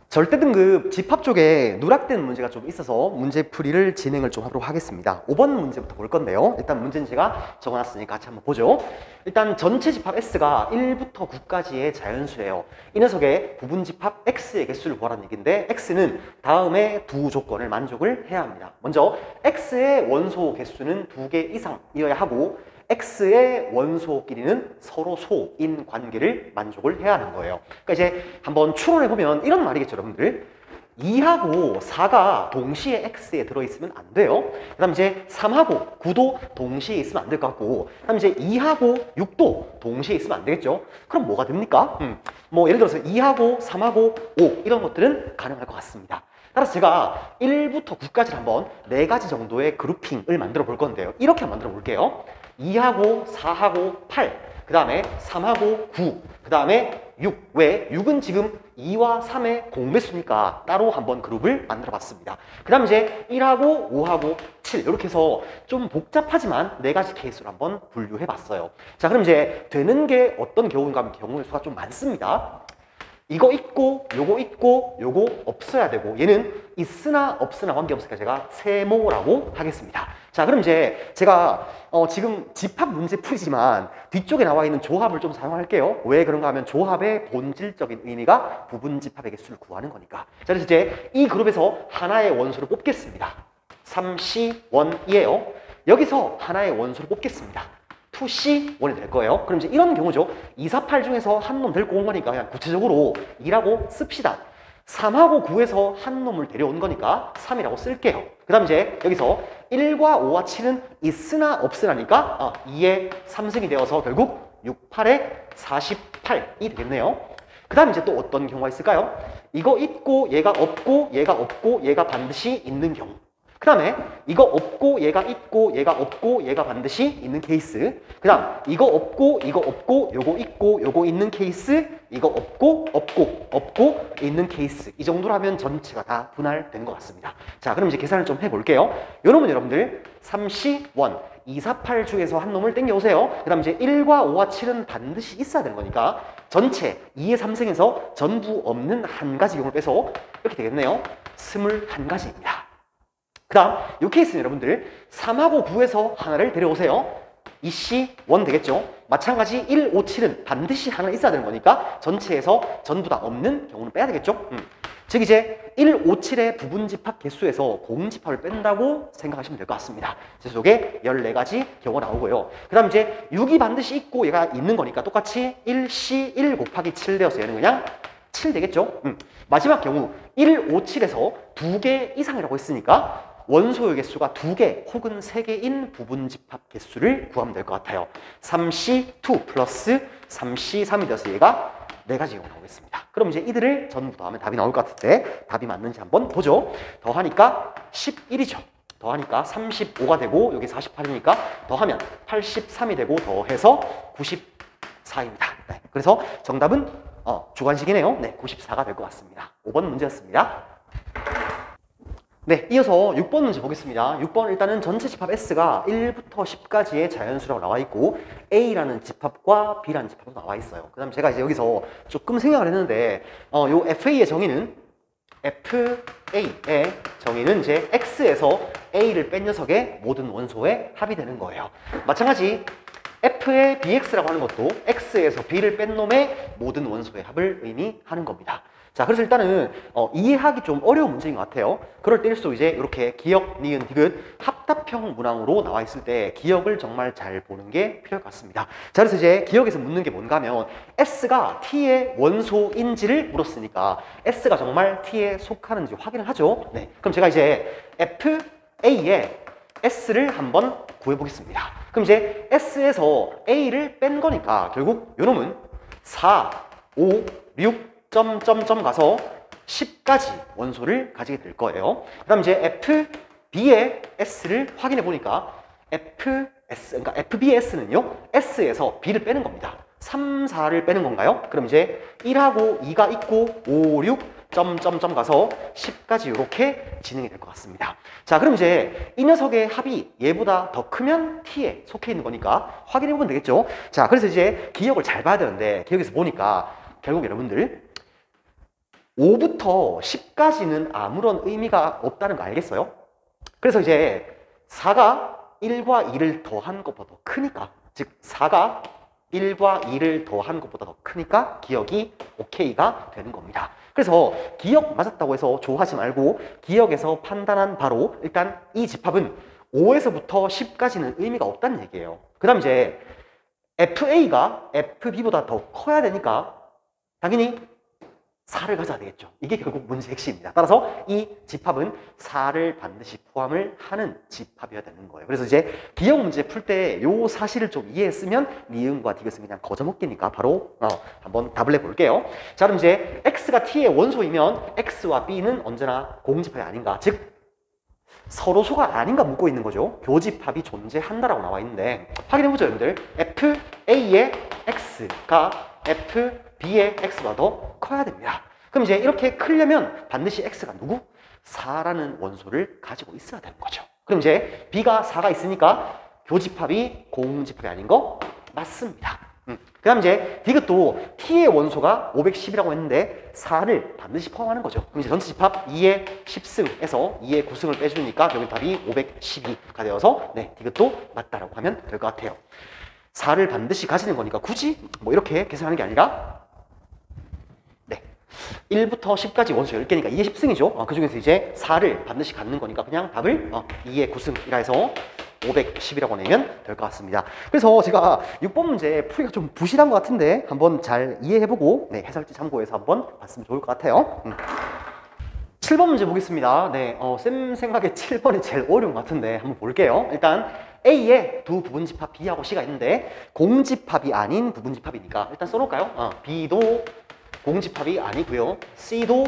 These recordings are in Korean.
절대 등급 집합 쪽에 누락된 문제가 좀 있어서 문제풀이를 진행을 좀 하도록 하겠습니다. 5번 문제부터 볼 건데요. 일단 문제는 제가 적어놨으니까 같이 한번 보죠. 일단 전체 집합 S가 1부터 9까지의 자연수예요. 이 녀석의 부분 집합 X의 개수를 구하라는 얘기인데 X는 다음에 두 조건을 만족을 해야 합니다. 먼저 X의 원소 개수는 2개 이상이어야 하고 X의 원소끼리는 서로 소인 관계를 만족을 해야 하는 거예요. 그러니까 이제 한번 추론해보면 이런 말이겠죠, 여러분들. 2하고 4가 동시에 X에 들어있으면 안 돼요. 그 다음 이제 3하고 9도 동시에 있으면 안 될 것 같고, 그 다음 이제 2하고 6도 동시에 있으면 안 되겠죠. 그럼 뭐가 됩니까? 뭐 예를 들어서 2하고 3하고 5 이런 것들은 가능할 것 같습니다. 따라서 제가 1부터 9까지 한번 4가지 정도의 그룹핑을 만들어 볼 건데요. 이렇게 만들어 볼게요. 2하고 4하고 8, 그 다음에 3하고 9, 그 다음에 6. 왜? 6은 지금 2와 3의 공배수니까 따로 한번 그룹을 만들어 봤습니다. 그 다음 이제 1하고 5하고 7 이렇게 해서 좀 복잡하지만 4가지 케이스로 한번 분류해 봤어요. 자, 그럼 이제 되는 게 어떤 경우인가 하면 경우의 수가 좀 많습니다. 이거 있고 요거 있고 요거 없어야 되고, 얘는 있으나 없으나 관계없으니까 제가 세모라고 하겠습니다. 자, 그럼 이제 제가 지금 집합 문제 풀이지만 뒤쪽에 나와 있는 조합을 좀 사용할게요. 왜 그런가 하면 조합의 본질적인 의미가 부분 집합의 개수를 구하는 거니까. 자, 그래서 이제 이 그룹에서 하나의 원소를 뽑겠습니다. 3C1이에요. 여기서 하나의 원소를 뽑겠습니다. 2C1이 될 거예요. 그럼 이제 이런 경우죠. 2, 4, 8 중에서 한 놈 데리고 온 거니까 그냥 구체적으로 2라고 씁시다. 3하고 9에서 한 놈을 데려온 거니까 3이라고 쓸게요. 그 다음 이제 여기서 1과 5와 7은 있으나 없으나니까 2의 3승이 되어서 결국 6, 8에 48이 되겠네요. 그 다음 이제 또 어떤 경우가 있을까요? 이거 있고 얘가 없고 얘가 없고 얘가 반드시 있는 경우. 그 다음에 이거 없고 얘가 있고 얘가 없고 얘가 반드시 있는 케이스. 그 다음 이거 없고 이거 없고 요거 있고 요거 있는 케이스. 이거 없고 없고 없고 있는 케이스. 이 정도로 하면 전체가 다 분할된 것 같습니다. 자, 그럼 이제 계산을 좀 해볼게요. 요놈은 여러분들 3C1 2, 4, 8 중에서 한 놈을 땡겨오세요. 그 다음 이제 1과 5와 7은 반드시 있어야 되는 거니까 전체 2의 3승에서 전부 없는 한 가지 경우를 빼서 이렇게 되겠네요. 21가지입니다. 그 다음 이 케이스는 여러분들 3하고 9에서 하나를 데려오세요. 2C1 되겠죠. 마찬가지 1, 5, 7은 반드시 하나 있어야 되는 거니까 전체에서 전부 다 없는 경우는 빼야 되겠죠. 즉 이제 1, 5, 7의 부분 집합 개수에서 공집합을 뺀다고 생각하시면 될 것 같습니다. 그래서 이게 14가지 경우가 나오고요. 그 다음 이제 6이 반드시 있고 얘가 있는 거니까 똑같이 1C1 곱하기 7 되어서 얘는 그냥 7 되겠죠. 마지막 경우 1, 5, 7에서 2개 이상이라고 했으니까 원소의 개수가 2개 혹은 3개인 부분 집합 개수를 구하면 될 것 같아요. 3C2 플러스 3C3이 되어서 얘가 4가지 경우가 나오겠습니다. 그럼 이제 이들을 전부 더하면 답이 나올 것 같은데 답이 맞는지 한번 보죠. 더하니까 11이죠. 더하니까 35가 되고 여기 48이니까 더하면 83이 되고 더해서 94입니다. 네, 그래서 정답은 주관식이네요. 네, 94가 될 것 같습니다. 5번 문제였습니다. 네, 이어서 6번 문제 보겠습니다. 6번 일단은 전체 집합 S가 1부터 10까지의 자연수라고 나와 있고 A라는 집합과 B라는 집합도 나와 있어요. 그 다음 제가 이제 여기서 조금 생각을 했는데 요 FA의 정의는 FA의 정의는 이제 X에서 A를 뺀 녀석의 모든 원소의 합이 되는 거예요. 마찬가지 F의 BX라고 하는 것도 X에서 B를 뺀 놈의 모든 원소의 합을 의미하는 겁니다. 자, 그래서 일단은 이해하기 좀 어려운 문제인 것 같아요. 그럴 때일수록 이제 이렇게 기역, 니은, 디귿 합답형 문항으로 나와 있을 때 기역을 정말 잘 보는 게 필요할 것 같습니다. 자, 그래서 이제 기역에서 묻는 게 뭔가 하면 S가 T의 원소인지를 물었으니까 S가 정말 T에 속하는지 확인을 하죠. 네, 그럼 제가 이제 FA의 S를 한번 구해보겠습니다. 그럼 이제 S에서 A를 뺀 거니까 결국 요놈은 4, 5, 6 점점점 가서 10가지 원소를 가지게 될 거예요. 그 다음 이제 FB의 S를 확인해 보니까 그러니까 FB의 S는요, S에서 B를 빼는 겁니다. 3, 4를 빼는 건가요? 그럼 이제 1하고 2가 있고 5, 6 점점점 가서 10까지 이렇게 진행이 될 것 같습니다. 자, 그럼 이제 이 녀석의 합이 얘보다 더 크면 T에 속해 있는 거니까 확인해 보면 되겠죠. 자, 그래서 이제 기억을 잘 봐야 되는데 기억에서 보니까 결국 여러분들 5부터 10까지는 아무런 의미가 없다는 거 알겠어요? 그래서 이제 4가 1과 2를 더한 것보다 더 크니까, 즉 4가 1과 2를 더한 것보다 더 크니까 기억이 오케이가 되는 겁니다. 그래서 기억 맞았다고 해서 좋아하지 말고 기억에서 판단한 바로 일단 이 집합은 5에서부터 10까지는 의미가 없다는 얘기예요. 그 다음 이제 FA가 FB보다 더 커야 되니까 당연히 4를 가져야 되겠죠. 이게 결국 문제의 핵심입니다. 따라서 이 집합은 4를 반드시 포함을 하는 집합이어야 되는 거예요. 그래서 이제 기억 문제 풀 때 이 사실을 좀 이해했으면 니은과 디귿은 그냥 거저먹기니까 바로 한번 답을 해볼게요. 자, 그럼 이제 X가 T의 원소이면 X와 B는 언제나 공집합이 아닌가, 즉 서로소가 아닌가 묻고 있는 거죠. 교집합이 존재한다라고 나와 있는데 확인해보죠, 여러분들. FA의 X가 FB의 X보다 더 커야 됩니다. 그럼 이제 이렇게 크려면 반드시 X가 누구? 4라는 원소를 가지고 있어야 되는 거죠. 그럼 이제 B가 4가 있으니까 교집합이 공집합이 아닌 거 맞습니다. 그 다음 이제 디귿도 T의 원소가 510이라고 했는데 4를 반드시 포함하는 거죠. 그럼 이제 전체 집합 2의 10승에서 2의 9승을 빼주니까 교집합이 512가 되어서 네, 디귿도 맞다라고 하면 될 것 같아요. 4를 반드시 가지는 거니까 굳이 뭐 이렇게 계산하는 게 아니라 네, 1부터 10까지 원소 10개니까 2의 10승이죠. 그 중에서 이제 4를 반드시 갖는 거니까 그냥 답을 2의 9승이라 해서 510이라고 내면 될 것 같습니다. 그래서 제가 6번 문제 풀이가 좀 부실한 것 같은데 한번 잘 이해해보고 네, 해설지 참고해서 한번 봤으면 좋을 것 같아요. 7번 문제 보겠습니다. 네, 쌤 생각에 7번이 제일 어려운 것 같은데 한번 볼게요. 일단 A에 두 부분집합 B하고 C가 있는데 공집합이 아닌 부분집합이니까 일단 써놓을까요? B도 공집합이 아니고요, C도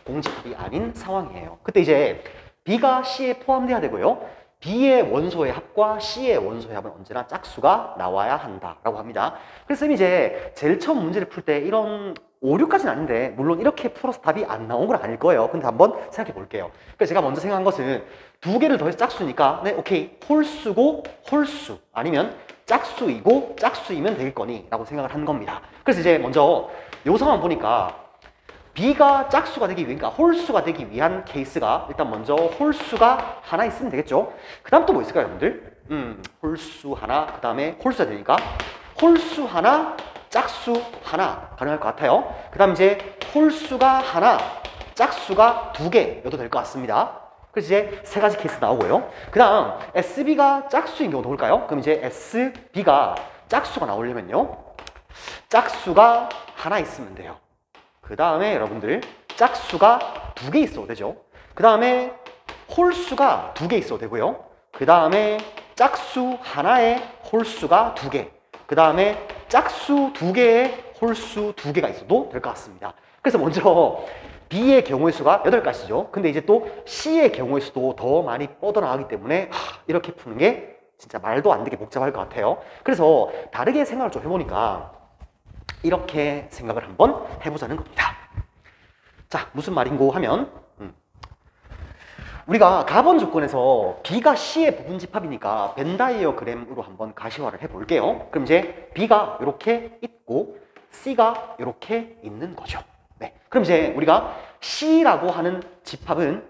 공집합이 아닌 상황이에요. 그때 이제 B가 C에 포함돼야 되고요, B의 원소의 합과 C의 원소의 합은 언제나 짝수가 나와야 한다라고 합니다. 그래서 쌤이 이제 제일 처음 문제를 풀 때 이런 오류까지는 아닌데 물론 이렇게 풀어서 답이 안 나온 건 아닐 거예요. 근데 한번 생각해 볼게요. 그래서 제가 먼저 생각한 것은 두 개를 더해서 짝수니까 네, 오케이, 홀수고 홀수 아니면 짝수이고 짝수이면 되겠거니 라고 생각을 한 겁니다. 그래서 이제 먼저 요 상황 보니까 B가 짝수가 되기 위해, 그러니까 홀수가 되기 위한 케이스가 일단 먼저 홀수가 하나 있으면 되겠죠. 그 다음 또 뭐 있을까요, 여러분들? 홀수 하나, 그 다음에 홀수가 되니까 홀수 하나, 짝수 하나 가능할 것 같아요. 그 다음 이제 홀수가 하나, 짝수가 2개여도 될 것 같습니다. 그래서 이제 세 가지 케이스 나오고요. 그 다음 SB가 짝수인 경우도 볼까요? 그럼 이제 SB가 짝수가 나오려면요, 짝수가 하나 있으면 돼요. 그 다음에 여러분들 짝수가 2개 있어도 되죠. 그 다음에 홀수가 2개 있어도 되고요. 그 다음에 짝수 하나에 홀수가 2개, 그 다음에 짝수 2개에 홀수 2개가 있어도 될 것 같습니다. 그래서 먼저 B의 경우의 수가 8가지죠. 근데 이제 또 C의 경우의 수도 더 많이 뻗어나가기 때문에 이렇게 푸는 게 진짜 말도 안 되게 복잡할 것 같아요. 그래서 다르게 생각을 좀 해보니까 이렇게 생각을 한번 해보자는 겁니다. 자, 무슨 말인고 하면 우리가 가번 조건에서 B가 C의 부분집합이니까 벤다이어그램으로 한번 가시화를 해볼게요. 그럼 이제 B가 이렇게 있고 C가 이렇게 있는 거죠. 네, 그럼 이제 우리가 C라고 하는 집합은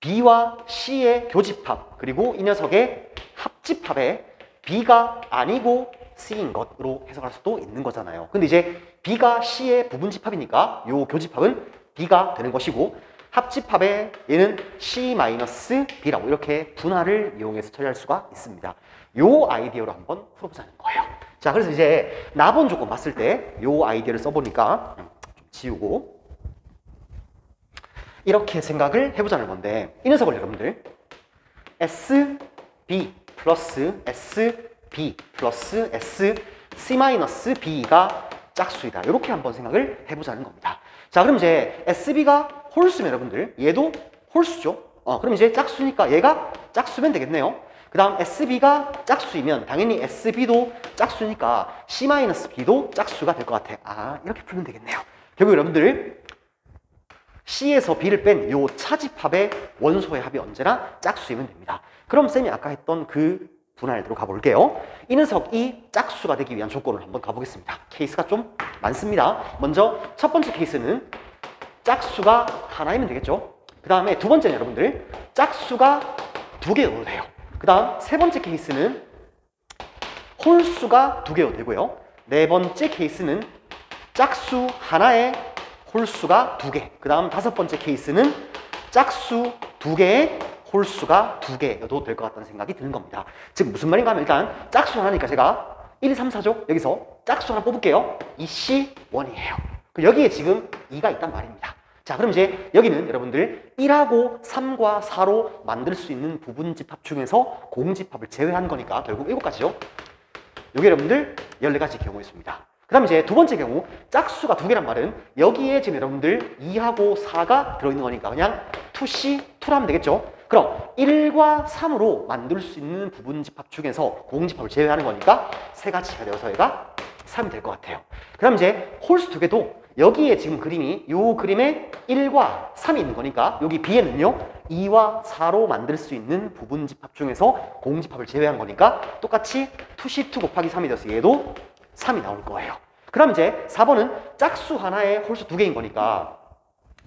B와 C의 교집합 그리고 이 녀석의 합집합에 B가 아니고 C인 것으로 해석할 수도 있는 거잖아요. 근데 이제 B가 C의 부분집합이니까 요 교집합은 B가 되는 것이고 합집합에 얘는 C-B라고 이렇게 분할을 이용해서 처리할 수가 있습니다. 요 아이디어로 한번 풀어보자는 거예요. 자, 그래서 이제 나번 조건 봤을 때 요 아이디어를 써보니까 좀 지우고 이렇게 생각을 해보자는 건데 이 녀석을 여러분들 SB 플러스 SB 플러스 SC-B가 짝수이다. 이렇게 한번 생각을 해보자는 겁니다. 자, 그럼 이제 SB가 홀수면 여러분들 얘도 홀수죠. 그럼 이제 짝수니까 얘가 짝수면 되겠네요. 그 다음 SB가 짝수이면 당연히 SB도 짝수니까 C-B도 짝수가 될 것 같아. 이렇게 풀면 되겠네요. 결국 여러분들 C에서 B를 뺀 요 차집합의 원소의 합이 언제나 짝수이면 됩니다. 그럼 쌤이 아까 했던 그 분할대로 가볼게요. 이 녀석이 짝수가 되기 위한 조건을 한번 가보겠습니다. 케이스가 좀 많습니다. 먼저 첫 번째 케이스는 짝수가 하나이면 되겠죠. 그 다음에 두 번째는 여러분들 짝수가 두 개여도 돼요. 그 다음 세 번째 케이스는 홀수가 두 개여도 되고요. 네 번째 케이스는 짝수 하나에 홀수가 두 개. 그 다음 다섯 번째 케이스는 짝수 두 개에 홀수가 두 개여도 될 것 같다는 생각이 드는 겁니다. 즉 무슨 말인가 하면 일단 짝수 하나니까 제가 1, 2, 3, 4죠. 여기서 짝수 하나 뽑을게요. 2C, 1이에요. 여기에 지금 2가 있단 말입니다. 자, 그럼 이제 여기는 여러분들 1하고 3과 4로 만들 수 있는 부분집합 중에서 공집합을 제외한 거니까 결국 7가지죠. 여기 여러분들 14가지 경우 있습니다. 그 다음 이제 두 번째 경우 짝수가 두 개란 말은 여기에 지금 여러분들 2하고 4가 들어있는 거니까 그냥 2C, 2로 하면 되겠죠. 그럼 1과 3으로 만들 수 있는 부분집합 중에서 공집합을 제외하는 거니까 세 가지가 되어서 얘가 3이 될 것 같아요. 그 다음 이제 홀수 두 개도 여기에 지금 그림이 요 그림에 1과 3이 있는 거니까 여기 B에는요 2와 4로 만들 수 있는 부분집합 중에서 공집합을 제외한 거니까 똑같이 2C2 곱하기 3이 돼서 얘도 3이 나올 거예요. 그 다음 이제 4번은 짝수 하나에 홀수 두 개인 거니까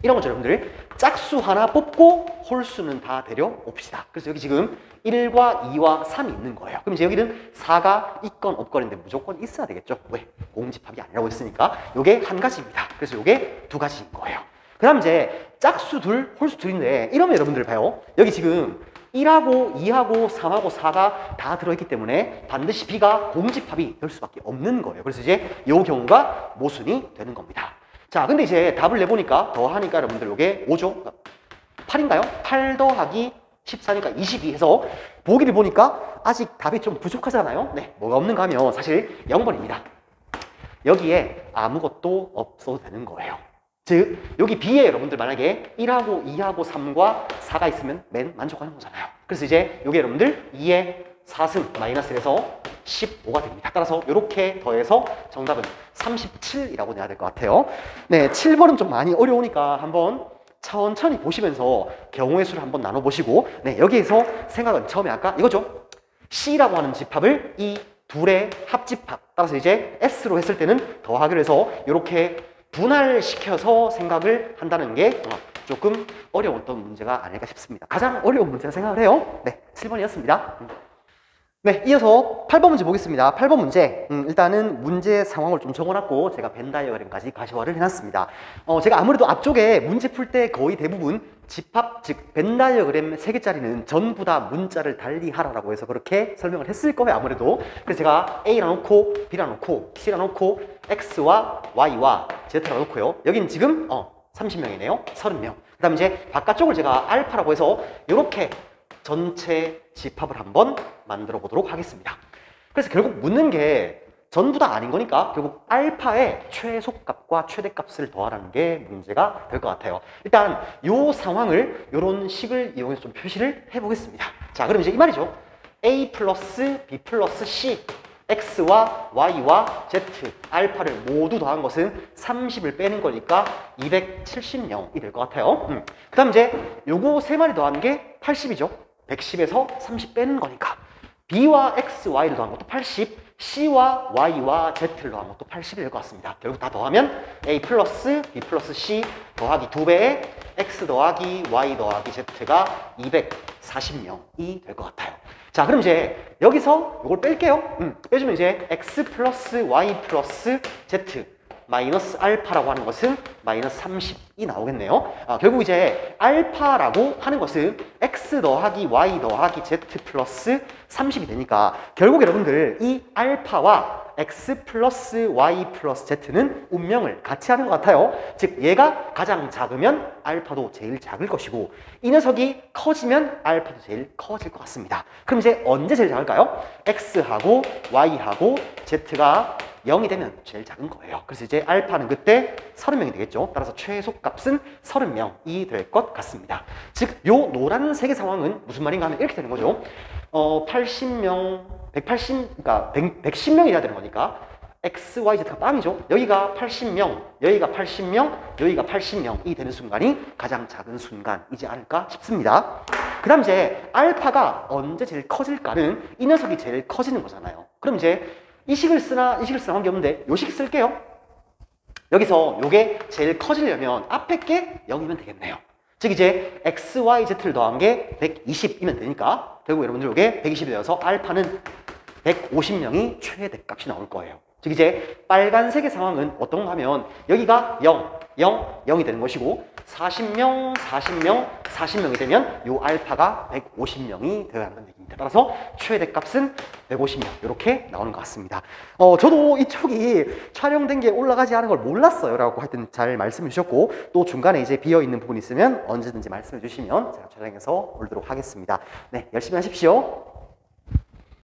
이런 거죠 여러분들. 짝수 하나 뽑고 홀수는 다 데려 옵시다. 그래서 여기 지금 1과 2와 3이 있는 거예요. 그럼 이제 여기는 4가 있건 없건인데 무조건 있어야 되겠죠. 왜? 공집합이 아니라고 했으니까 요게 한 가지입니다. 그래서 요게 두 가지인 거예요. 그 다음 이제 짝수 둘, 홀수 둘인데 이러면 여러분들 봐요. 여기 지금 1하고 2하고 3하고 4가 다 들어있기 때문에 반드시 B가 공집합이 될 수밖에 없는 거예요. 그래서 이제 요 경우가 모순이 되는 겁니다. 자, 근데 이제 답을 내보니까 더하니까 여러분들 요게 5죠? 8인가요? 8 더하기 14니까 22 해서 보기를 보니까 아직 답이 좀 부족하잖아요? 네, 뭐가 없는가 하면 사실 0번입니다. 여기에 아무것도 없어도 되는 거예요. 즉, 여기 B에 여러분들 만약에 1하고 2하고 3과 4가 있으면 맨 만족하는 거잖아요. 그래서 이제 요게 여러분들 2의 4승 마이너스 1에서 15가 됩니다. 따라서 이렇게 더해서 정답은 37이라고 내야 될 것 같아요. 네, 7번은 좀 많이 어려우니까 한번 천천히 보시면서 경우의 수를 한번 나눠보시고 네, 여기에서 생각은 처음에 아까 이거죠. C라고 하는 집합을 이 둘의 합집합 따라서 이제 S로 했을 때는 더하기로 해서 이렇게 분할시켜서 생각을 한다는 게 조금 어려웠던 문제가 아닐까 싶습니다. 가장 어려운 문제라 생각을 해요. 네, 7번이었습니다. 네, 이어서 8번 문제 보겠습니다. 8번 문제, 일단은 문제 상황을 좀 적어놨고 제가 벤 다이어그램까지 가시화를 해놨습니다. 제가 아무래도 앞쪽에 문제 풀 때 거의 대부분 집합, 즉 벤 다이어그램 3개짜리는 전부 다 문자를 달리하라라고 해서 그렇게 설명을 했을 거예요, 아무래도. 그래서 제가 A라 놓고 B라 놓고 C라 놓고 X와 Y와 Z라 놓고요. 여기는 지금 30명이네요. 30명. 그 다음에 이제 바깥쪽을 제가 알파라고 해서 이렇게 전체 집합을 한번 만들어 보도록 하겠습니다. 그래서 결국 묻는 게 전부 다 아닌 거니까 결국 알파의 최소값과 최대값을 더하라는 게 문제가 될 것 같아요. 일단 이 상황을 이런 식을 이용해서 좀 표시를 해보겠습니다. 자, 그럼 이제 이 말이죠. A 플러스 B 플러스 C X와 Y와 Z, 알파를 모두 더한 것은 30을 빼는 거니까 270명이 될 것 같아요. 그 다음 이제 요거 세 마리 더한 게 80이죠. 110에서 30 빼는 거니까 B와 X, Y를 더한 것도 80, C와 Y와 Z를 더한 것도 80이 될 것 같습니다. 결국 다 더하면 A 플러스 B 플러스 C 더하기 2배에 X 더하기 Y 더하기 Z가 240명이 될 것 같아요. 자, 그럼 이제 여기서 이걸 뺄게요. 빼주면 이제 X 플러스 Y 플러스 Z 마이너스 알파라고 하는 것은 마이너스 30이 나오겠네요. 결국 이제 알파라고 하는 것은 X 더하기 Y 더하기 Z 플러스 30이 되니까 결국 여러분들 이 알파와 X 플러스 Y 플러스 Z는 운명을 같이 하는 것 같아요. 즉 얘가 가장 작으면 알파도 제일 작을 것이고 이 녀석이 커지면 알파도 제일 커질 것 같습니다. 그럼 이제 언제 제일 작을까요? X하고 Y하고 Z가 0이 되면 제일 작은 거예요. 그래서 이제 알파는 그때 30명이 되겠죠. 따라서 최소값은 30명이 될 것 같습니다. 즉, 요 노란색의 상황은 무슨 말인가 하면 이렇게 되는 거죠. 80명, 110명이 돼야 되는 거니까 X, Y, Z가 빵이죠. 여기가 80명, 여기가 80명, 여기가 80명이 되는 순간이 가장 작은 순간이지 않을까 싶습니다. 그 다음 이제 알파가 언제 제일 커질까는 이 녀석이 제일 커지는 거잖아요. 그럼 이제 이 식을 쓰나 이 식을 쓰나 관계없는데 요 식 쓸게요. 여기서 요게 제일 커지려면 앞에 게 0이면 되겠네요. 즉 이제 x, y, z를 더한 게 120이면 되니까 결국 여러분들 요게 120이 되어서 알파는 150명이 최대 값이 나올 거예요. 즉 이제 빨간색의 상황은 어떤 가 하면 여기가 0, 0, 0이 되는 것이고 40명, 40명, 40명이 되면 요 알파가 150명이 되어야 한다는 얘기입니다. 따라서 최대 값은 150명 이렇게 나오는 것 같습니다. 저도 이쪽이 촬영된 게 올라가지 않은 걸 몰랐어요 라고 하여튼 잘 말씀해 주셨고 또 중간에 이제 비어있는 부분이 있으면 언제든지 말씀해 주시면 제가 촬영해서 올리도록 하겠습니다. 네, 열심히 하십시오.